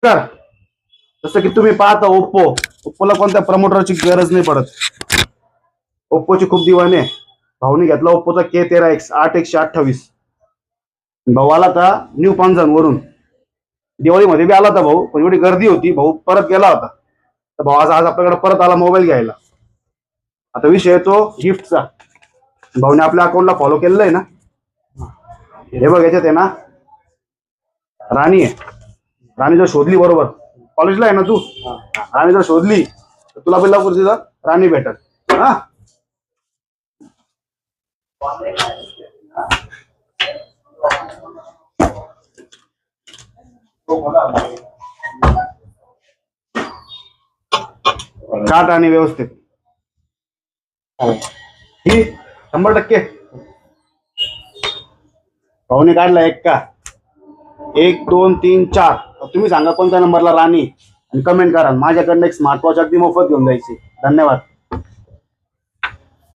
कर. जसं की तुम्ही पाहता ओप्पोला कोणत्या प्रमोटरची गरज नाही पडत. ओप्पोची खूप दिवाने. भाऊनी घेतला ओप्पोचा K13X 8/128. भाऊ आला था न्यू पांझन वरून. दिवाळीमध्ये बी आला होता भाऊ, पण एवढी गर्दी होती भाऊ परत गेला होता. तर भाऊ आज आज आपल्याकडे परत आला मोबाईल घ्यायला. आता विषय येतो गिफ्टचा. भाऊने आपल्या अकाउंटला फॉलो केलेलं आहे ना. हे बघ याच्यात आहे ना राणी आहे. राणी जर शोधली बरोबर, कॉलेजला आहे ना तू, राणी जर शोधली तर तुला पहिला तिथं राणी भेटल. हा काट आणि व्यवस्थित ही 100%. भाऊने काढला एक का 1 2 3 4. तुम्ही सांगा कोणत्या नंबरला राणी आणि कमेंट करा. माझ्याकडनं एक स्मार्ट वॉच अगदी मोफत घेऊन जायची. धन्यवाद.